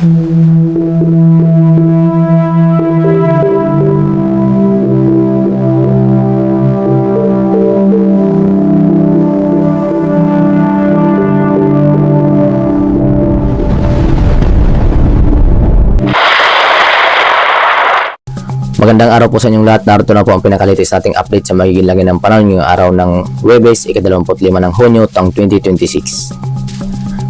Magandang araw po sa inyong lahat. Narito na po ang pinakalitis nating update sa magiging lagay ng panahon ngayong araw ng Huwebes, ika-25 ng Hunyo, taong 2026.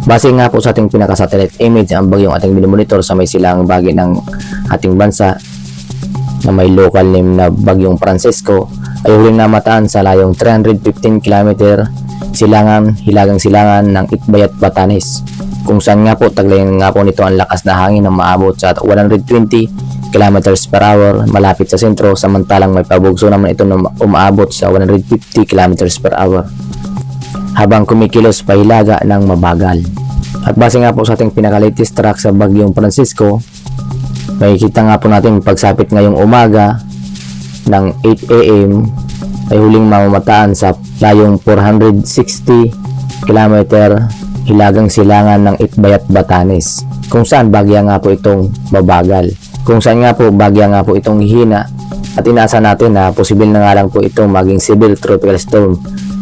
Base nga po sa ating pinaka-satellite image, ang bagyong ating minimonitor sa may silang bahagi ng ating bansa na may local name na Bagyong Francisco ay huling namataan sa layong 315 km hilagang silangan ng Itbayat, Batanes, kung saan nga po taglayan nga po nito ang lakas na hangin na maabot sa 120 km per hour malapit sa sentro, samantalang may pabugso naman ito na umaabot sa 150 km per hour habang kumikilos pahilaga ng mabagal. At base nga po sa ating pinaka-latest track sa Bagyong Francisco, makikita nga po natin pagsapit ngayong umaga ng 8 AM ay huling mamamataan sa layong 460 km hilagang silangan ng Itbayat, Batanes, kung saan bagya nga po itong babagal. Kung saan nga po bagya nga po itong hihina, at inaasa natin na posible na nga lang po itong maging severe tropical storm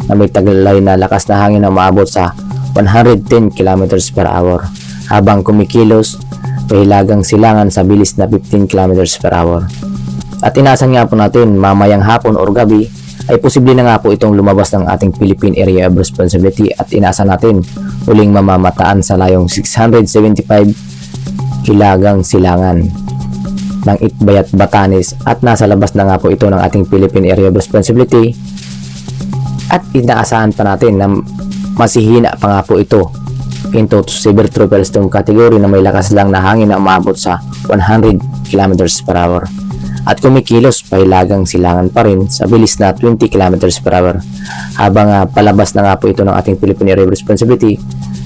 na may taglay na lakas na hangin na maabot sa 110 km per hour habang kumikilos pahilagang silangan sa bilis na 15 km per hour. At inaasahan nga po natin mamayang hapon or gabi ay posible na nga po itong lumabas ng ating Philippine Area of Responsibility, at inaasahan natin huling mamamataan sa layong 675 hilagang silangan ng Itbayat, Batanes, at nasa labas na nga po ito ng ating Philippine Area of Responsibility, at inaasahan pa natin na masihina pa nga po ito into severe tropical storm category na may lakas lang na hangin na umabot sa 100 km per hour at kumikilos pahilagang silangan pa rin sa bilis na 20 km per hour habang palabas na nga po ito ng ating Philippine Area of Responsibility,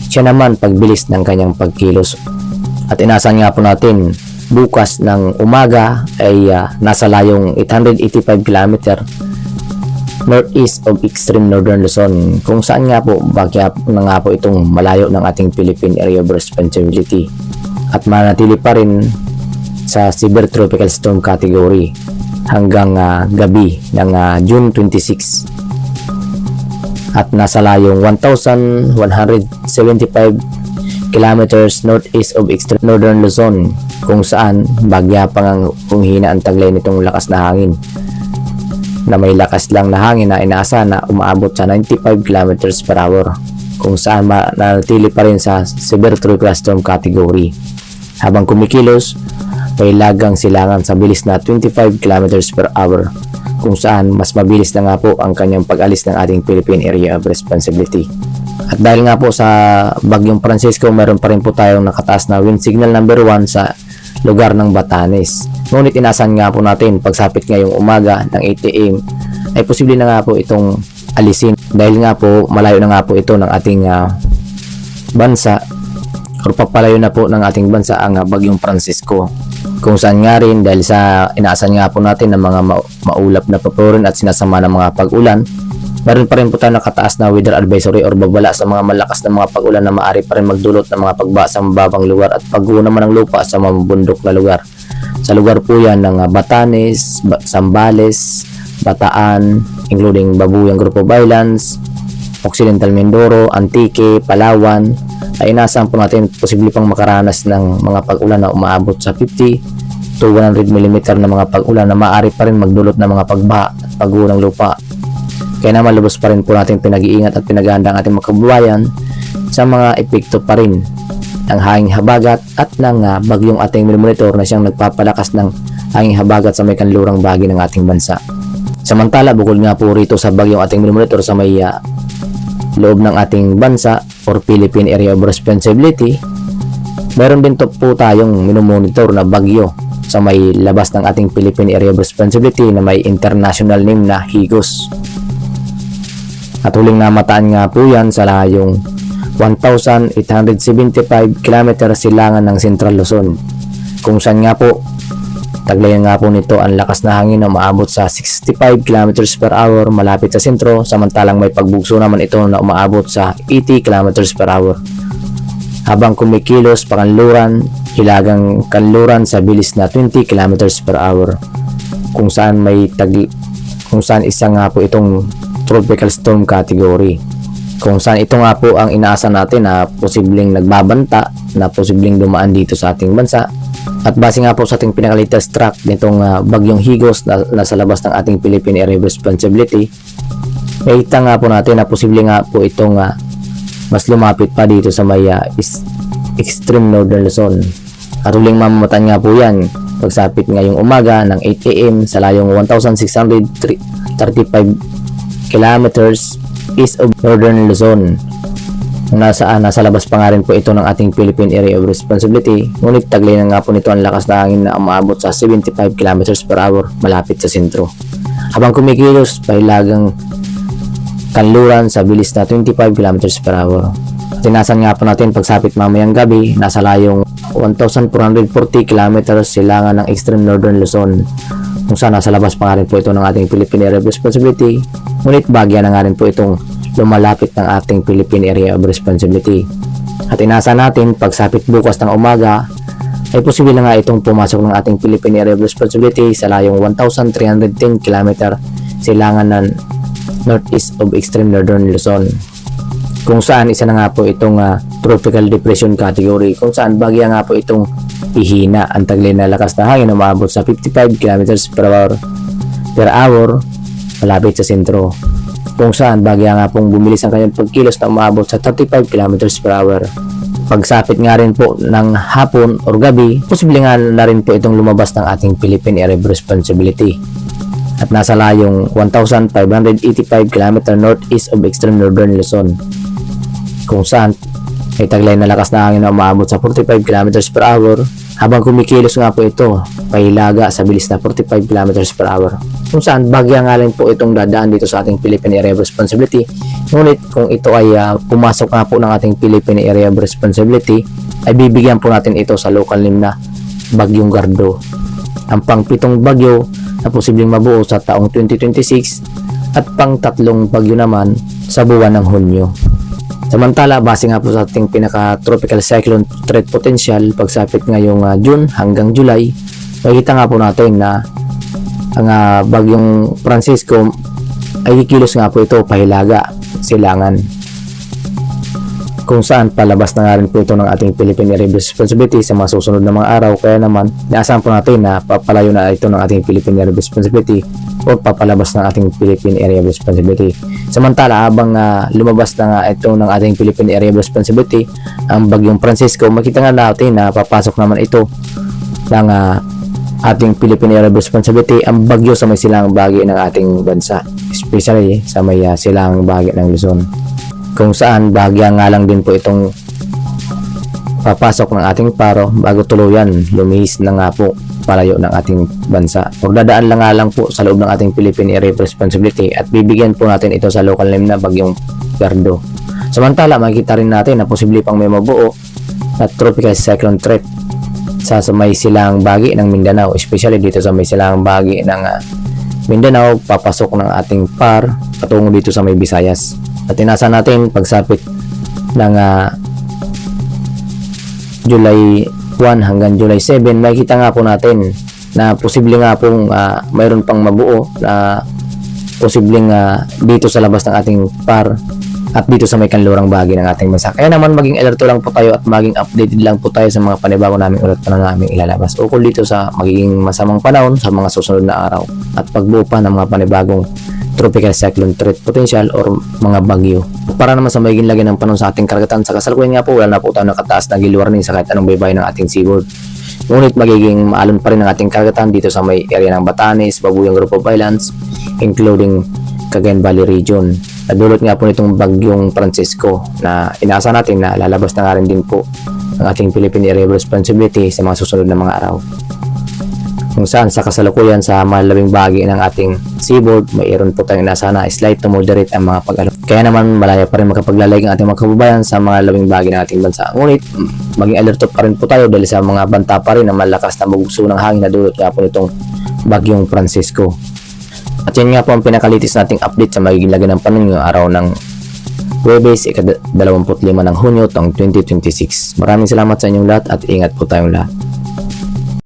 siya naman pagbilis ng kanyang pagkilos. At inaasahan nga po natin bukas ng umaga ay nasa layong 885 km northeast of extreme northern Luzon, kung saan nga po bagya na nga po itong malayo ng ating Philippine Area of Responsibility at manatili pa rin sa severe tropical storm category hanggang gabi ng June 26, at nasa layong 1,175 kilometers northeast of extreme northern Luzon, kung saan bagya pang kung hina ang taglay nitong lakas na hangin na may lakas lang na hangin na inaasahan na umaabot sa 95 km per hour, kung saan manatili pa rin sa severe tropical storm category habang kumikilos pahilagang silangan sa bilis na 25 km per hour, kung saan mas mabilis na nga po ang kanyang pag-alis ng ating Philippine Area of Responsibility. At dahil nga po sa Bagyong Francisco, meron pa rin po tayong nakataas na wind signal number 1 sa lugar ng Batanes. Ngunit inasahan nga po natin pagsapit ngayong umaga ng 8 AM ay posible na nga po itong alisin dahil nga po malayo na nga po ito ng ating bansa, o papalayo na po ng ating bansa ang Bagyong Francisco, kung saan nga rin dahil sa inaasahan nga po natin ng mga maulap na papurin at sinasama ng mga pag-ulan, meron pa rin po tayo nakataas na weather advisory or babala sa mga malakas na mga pag-ulan na maaari pa rin magdulot ng mga pagba sa mababang lugar at pagguho naman ng lupa sa mga bundok na lugar. Sa lugar po yan ng Batanes, Zambales, Bataan, including Babuyang Group of Islands, Occidental Mindoro, Antique, Palawan, ay inaasahan po natin posible pang makaranas ng mga pag-ulan na umaabot sa 50 to 100 mm na mga pag-ulan na maaari pa rin magdulot ng mga pagbaha at pagguho ng lupa. Kaya naman lubos pa rin po natin pinag-iingat at pinag-aanda ang ating mga kababayan sa mga epekto pa rin ng hanging habagat at ng bagyong ating minimonitor na siyang nagpapalakas ng hanging habagat sa may kanlurang bahagi ng ating bansa. Samantala, bukod nga po rito sa bagyong ating minimonitor sa may loob ng ating bansa or Philippine Area of Responsibility, meron din po tayong minimonitor na bagyo sa may labas ng ating Philippine Area of Responsibility na may international name na Higos. At huling namataan nga po yan sa layong 1,875 km silangan ng Central Luzon, kung saan nga po taglayan nga po nito ang lakas na hangin na umaabot sa 65 km per hour malapit sa sentro, samantalang may pagbugso naman ito na umaabot sa 80 km per hour habang kumikilos pakanluran hilagang kanluran sa bilis na 20 kilometers per hour, kung saan isa nga po itong tropical storm category, kung saan ito nga po ang inaasahan natin na posibleng nagbabanta na posibleng dumaan dito sa ating bansa. At base nga po sa ating pinaka-latest track nitong bagyong Higos na nasa labas ng ating Philippine Area of Responsibility, nakita nga po natin na posible nga po itong mas lumapit pa dito sa may extreme northern Luzon. At huling mamamatan nga po yan pagsapit ngayong umaga ng 8 AM sa layong 1,635 kilometers east of northern Luzon. Nasa labas pa nga rin po ito ng ating Philippine Area of Responsibility, ngunit taglay na nga po nito ang lakas na hangin na umaabot sa 75 kilometers per hour malapit sa sentro, habang kumikilos pahilagang kanluran sa bilis na 25 kilometers per hour. Tinasan nga po natin pagsapit mamayang gabi, nasa layong 1,440 kilometers silangan ng extreme northern Luzon, kung saan nasa labas pa nga rin po ito ng ating Philippine Area of Responsibility, ngunit bagya na nga rin po itong lumalapit ng ating Philippine Area of Responsibility. At inasa natin pagsapit bukas ng umaga ay posible na nga itong pumasok ng ating Philippine Area of Responsibility sa layong 1,310 km silangan ng northeast of extreme northern Luzon, kung saan isa na nga po itong tropical depression category, kung saan bagya nga po itong ihina ang taglay na lakas na hangin na umabot sa 55 km per hour malapit sa sentro, kung saan bagya nga pong bumilis ang kanyang pagkilos na umabot sa 35 km per hour. Pagsapit nga rin po ng hapon or gabi, posible nga na rin po itong lumabas ng ating Philippine Area of Responsibility at nasa layong 1,585 km northeast of extreme northern Luzon, kung saan ay taglay na lakas na hangin na umabot sa 45 km per hour, habang kumikilos nga po ito pahilaga sa bilis na 45 km per hour, kung saan bagya nga rin po itong dadaan dito sa ating Philippine Area of Responsibility. Ngunit kung ito ay pumasok nga po ng ating Philippine Area of Responsibility, ay bibigyan po natin ito sa local name na Bagyong Gardo, ang pang-pitong bagyo na posibleng mabuo sa taong 2026 at pang-tatlong bagyo naman sa buwan ng Hunyo. Samantala, base nga po sa ating pinaka-tropical cyclone threat potential pagsapit ngayong June hanggang July, makikita nga po natin na ang bagyong Francisco ay kikilos nga po ito pahilaga silangan, kung saan palabas na nga rin po ito ng ating Philippine Area of Responsibility sa mga susunod na mga araw. Kaya naman, inaasahan po natin na papalayo na ito ng ating Philippine Area of Responsibility o papalabas ng ating Philippine Area of Responsibility. Samantala, habang lumabas na nga ito ng ating Philippine Area of Responsibility, ang bagyong Francisco, makita nga natin na papasok naman ito ng ating Philippine Area of Responsibility, ang bagyo sa may silangang bahagi ng ating bansa, especially sa may silangang bahagi ng Luzon, kung saan bahagya nga lang din po itong papasok ng ating paro bago tuluyan lumihis na nga po palayo ng ating bansa, o dadaan lang po sa loob ng ating Philippine Area of Responsibility, at bibigyan po natin ito sa local name na Bagyong Gardo. Samantala, makikita rin natin na posible pang may mabuo na tropical cyclone threat sa may silangang bahagi ng Mindanao, especially dito sa may silangang bahagi ng Mindanao, papasok ng ating PAR patungo dito sa may Visayas. At inasa natin pagsapit ng July 1 hanggang July 7, makikita nga po natin na posible nga pong mayroon pang mabuo na posibleng dito sa labas ng ating PAR at dito sa may kanlurang bahagi ng ating bansa. Kaya naman maging alerto lang po tayo at maging updated lang po tayo sa mga panibago naming ulat na namin ilalabas ukol dito sa magiging masamang panahon sa mga susunod na araw at pagbuo pa ng mga panibagong tropical cyclone threat potential or mga bagyo. Para naman sa magiging lagi ng panahon sa ating karagatan, sa kasalukuyan nga po wala na po tayo nakataas na gale warning sa kahit anong baybayin ng ating seaboard. Ngunit magiging maalon pa rin ang ating karagatan dito sa may area ng Batanes, Babuyang Group of Islands, including Cagayan Valley region. Nadulot nga po nitong bagyong Francisco na inaasa natin na lalabas na nga rin din po ang ating Philippine Area of Responsibility sa mga susunod na mga araw, kung saan sa kasalukuyan sa malabing bahagi ng ating seaboard, mayroon po tayong inasa na slight to moderate ang mga pag-alok. Kaya naman malaya pa rin makapaglalayag ang ating mga kababayan sa mga labing bahagi ng ating bansa. Ngunit maging alerto pa rin po tayo dahil sa mga banta pa rin na malakas na bugso ng hangin na dulot nga po nitong bagyong Francisco. At yan nga po ang pinakalitis nating update sa magiging lagi ng panahon ngayong araw ng Huwebes, ika-25 ng Hunyo taong 2026. Maraming salamat sa inyong lahat at ingat po tayong lahat.